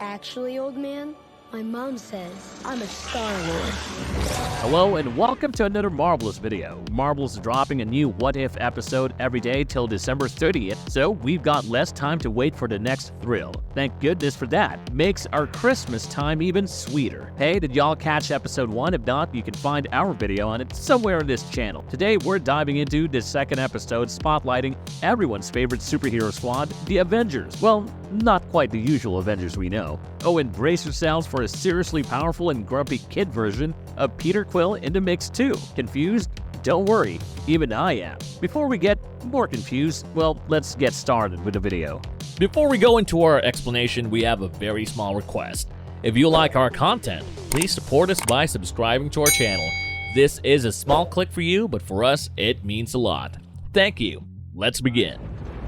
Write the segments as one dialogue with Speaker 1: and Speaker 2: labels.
Speaker 1: Actually, old man, my mom says I'm a Starlord.
Speaker 2: Hello and welcome to another Marvelous video. Marvel's dropping a new What If episode every day till December 30th, so we've got less time to wait for the next thrill. Thank goodness for that. Makes our Christmas time even sweeter. Hey, did y'all catch episode 1? If not, you can find our video on it somewhere on this channel. Today we're diving into the second episode, spotlighting everyone's favorite superhero squad, the Avengers. Well, not quite the usual Avengers we know. Oh, and brace yourselves for a seriously powerful and grumpy kid version of Peter Quill in the mix too. Confused? Don't worry, even I am. Before we get more confused, well, let's get started with the video.
Speaker 3: Before we go into our explanation, we have a very small request. If you like our content, please support us by subscribing to our channel. This is a small click for you, but for us, it means a lot. Thank you. Let's begin.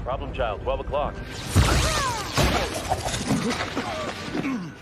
Speaker 4: Problem child, 12 o'clock.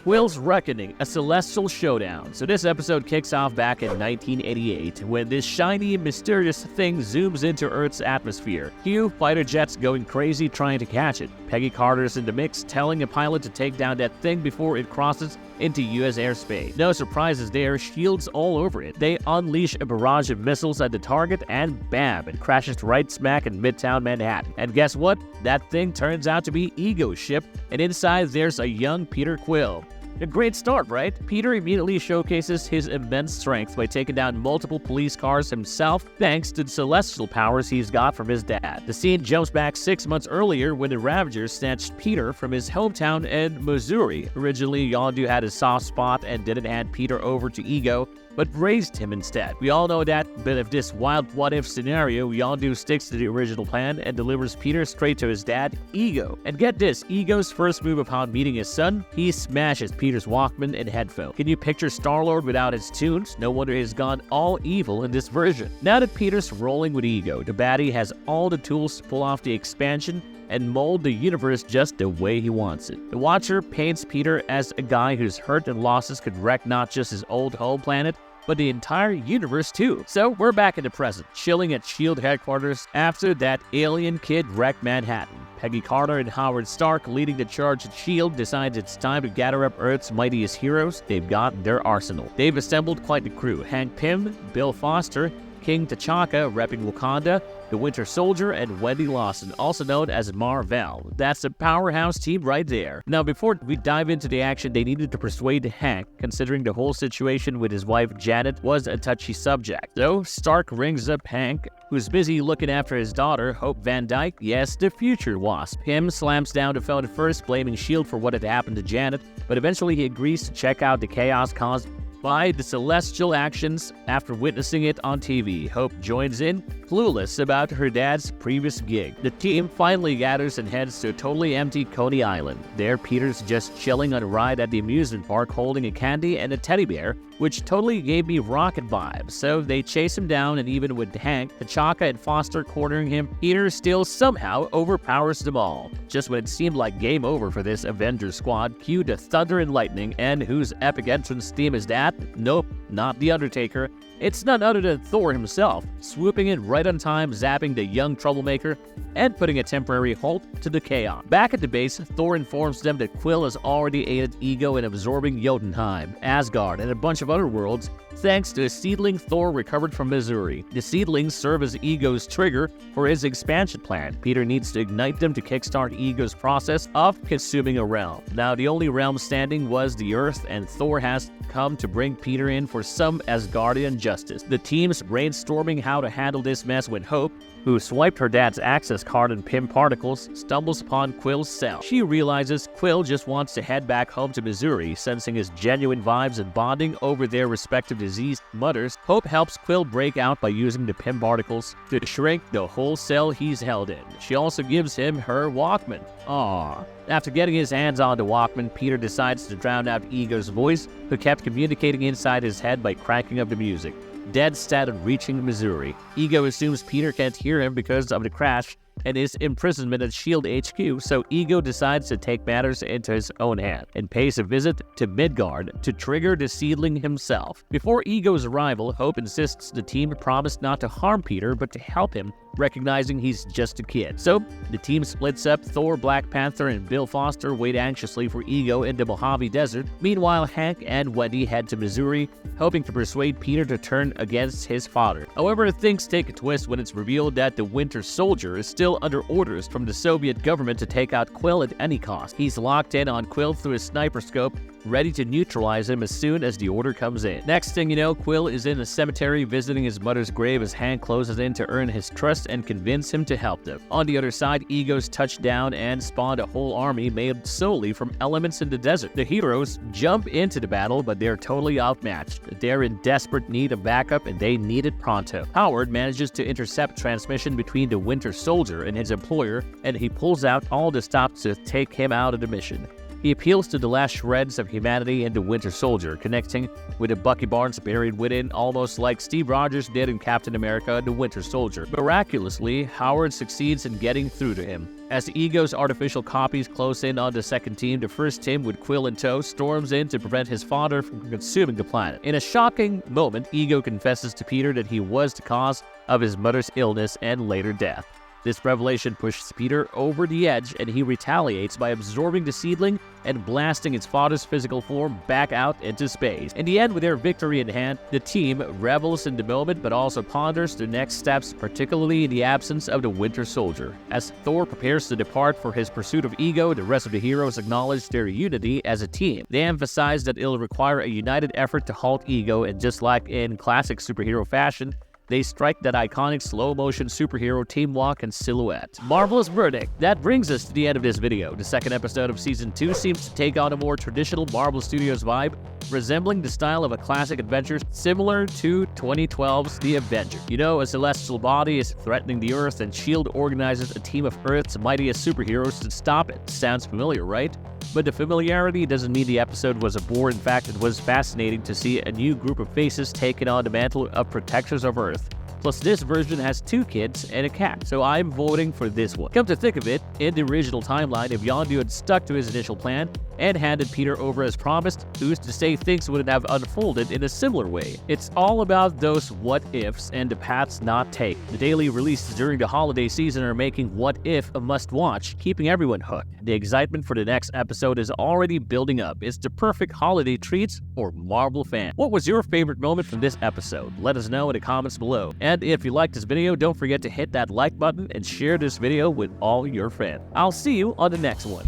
Speaker 2: Quill's Reckoning, a celestial showdown. So this episode kicks off back in 1988 when this shiny, mysterious thing zooms into Earth's atmosphere. Cue fighter jets going crazy trying to catch it. Peggy Carter's in the mix, telling a pilot to take down that thing before it crosses into U.S. airspace. No surprises there, shields all over it. They unleash a barrage of missiles at the target and bam, it crashes right smack in Midtown Manhattan. And guess what? That thing turns out to be Ego's ship, and inside there's a young Peter Quill. A great start, right? Peter immediately showcases his immense strength by taking down multiple police cars himself thanks to the celestial powers he's got from his dad. The scene jumps back 6 months earlier when the Ravagers snatched Peter from his hometown in Missouri. Originally, Yondu had a soft spot and didn't hand Peter over to Ego, but raised him instead. We all know that, but if this wild what-if scenario, Yondu sticks to the original plan and delivers Peter straight to his dad, Ego. And get this, Ego's first move upon meeting his son, he smashes Peter's Walkman and headphone. Can you picture Starlord without his tunes? No wonder he's gone all evil in this version. Now that Peter's rolling with Ego, the baddie has all the tools to pull off the expansion and mold the universe just the way he wants it. The Watcher paints Peter as a guy whose hurt and losses could wreck not just his old home planet, but the entire universe too. So we're back in the present, chilling at S.H.I.E.L.D. headquarters after that alien kid wrecked Manhattan. Peggy Carter and Howard Stark, leading the charge at S.H.I.E.L.D., decides it's time to gather up Earth's mightiest heroes they've got in their arsenal. They've assembled quite the crew. Hank Pym, Bill Foster, King T'Chaka, repping Wakanda, the Winter Soldier, and Wendy Lawson, also known as Mar-Vell. That's a powerhouse team right there. Now, before we dive into the action, they needed to persuade Hank, considering the whole situation with his wife Janet was a touchy subject. So, Stark rings up Hank, who's busy looking after his daughter, Hope Van Dyke, yes, the future Wasp. Pym slams down the phone at first, blaming S.H.I.E.L.D. for what had happened to Janet, but eventually he agrees to check out the chaos caused by the celestial actions after witnessing it on TV. Hope joins in, clueless about her dad's previous gig. The team finally gathers and heads to a totally empty Coney Island. There, Peter's just chilling on a ride at the amusement park holding a candy and a teddy bear, which totally gave me Rocket vibes. So they chase him down, and even with Hank, T'Chaka, and Foster cornering him, Peter still somehow overpowers them all. Just when it seemed like game over for this Avengers squad, cue the thunder and lightning, and whose epic entrance theme is that? Nope, not The Undertaker. It's none other than Thor himself, swooping in right on time, zapping the young troublemaker, and putting a temporary halt to the chaos. Back at the base, Thor informs them that Quill has already aided Ego in absorbing Jotunheim, Asgard, and a bunch of other worlds, thanks to a seedling Thor recovered from Missouri. The seedlings serve as Ego's trigger for his expansion plan. Peter needs to ignite them to kickstart Ego's process of consuming a realm. Now, the only realm standing was the Earth, and Thor has come to bring Peter in for some Asgardian justice. The team's brainstorming how to handle this mess when Hope, who swiped her dad's access card and Pym particles, stumbles upon Quill's cell. She realizes Quill just wants to head back home to Missouri, sensing his genuine vibes and bonding over their respective diseased mothers. Hope helps Quill break out by using the Pym particles to shrink the whole cell he's held in. She also gives him her Walkman. Aww. After getting his hands on the Walkman, Peter decides to drown out Ego's voice, who kept communicating inside his head by cranking up the music. Dead set on reaching Missouri. Ego assumes Peter can't hear him because of the crash and his imprisonment at S.H.I.E.L.D. HQ, so Ego decides to take matters into his own hand and pays a visit to Midgard to trigger the seedling himself. Before Ego's arrival, Hope insists the team promise not to harm Peter but to help him recognizing he's just a kid. So, the team splits up. Thor, Black Panther, and Bill Foster wait anxiously for Ego in the Mojave Desert. Meanwhile, Hank and Wendy head to Missouri, hoping to persuade Peter to turn against his father. However, things take a twist when it's revealed that the Winter Soldier is still under orders from the Soviet government to take out Quill at any cost. He's locked in on Quill through his sniper scope, ready to neutralize him as soon as the order comes in. Next thing you know, Quill is in a cemetery visiting his mother's grave as Hank closes in to earn his trust and convince him to help them. On the other side, Ego's touched down and spawned a whole army made solely from elements in the desert. The heroes jump into the battle, but they're totally outmatched. They're in desperate need of backup and they need it pronto. Howard manages to intercept transmission between the Winter Soldier and his employer, and he pulls out all the stops to take him out of the mission. He appeals to the last shreds of humanity in the Winter Soldier, connecting with a Bucky Barnes buried within, almost like Steve Rogers did in Captain America and the Winter Soldier. Miraculously, Howard succeeds in getting through to him. As Ego's artificial copies close in on the second team, the first Tim, with Quill in tow, storms in to prevent his father from consuming the planet. In a shocking moment, Ego confesses to Peter that he was the cause of his mother's illness and later death. This revelation pushes Peter over the edge, and he retaliates by absorbing the seedling and blasting its father's physical form back out into space. In the end, with their victory in hand, the team revels in the moment but also ponders their next steps, particularly in the absence of the Winter Soldier. As Thor prepares to depart for his pursuit of Ego, the rest of the heroes acknowledge their unity as a team. They emphasize that it'll require a united effort to halt Ego, and just like in classic superhero fashion, they strike that iconic slow-motion superhero team walk and silhouette. Marvelous verdict. That brings us to the end of this video. The second episode of Season 2 seems to take on a more traditional Marvel Studios vibe, resembling the style of a classic adventure similar to 2012's The Avengers. You know, a celestial body is threatening the Earth, and S.H.I.E.L.D. organizes a team of Earth's mightiest superheroes to stop it. Sounds familiar, right? But the familiarity doesn't mean the episode was a bore. In fact, it was fascinating to see a new group of faces taking on the mantle of protectors of Earth. Plus, this version has 2 kids and a cat, so I'm voting for this one. Come to think of it, in the original timeline, if Yondu had stuck to his initial plan and handed Peter over as promised, who's to say things wouldn't have unfolded in a similar way? It's all about those what-ifs and the paths not taken. The daily releases during the holiday season are making What If a must-watch, keeping everyone hooked. The excitement for the next episode is already building up. It's the perfect holiday treats for Marvel fans. What was your favorite moment from this episode? Let us know in the comments below. And if you liked this video, don't forget to hit that like button and share this video with all your friends. I'll see you on the next one.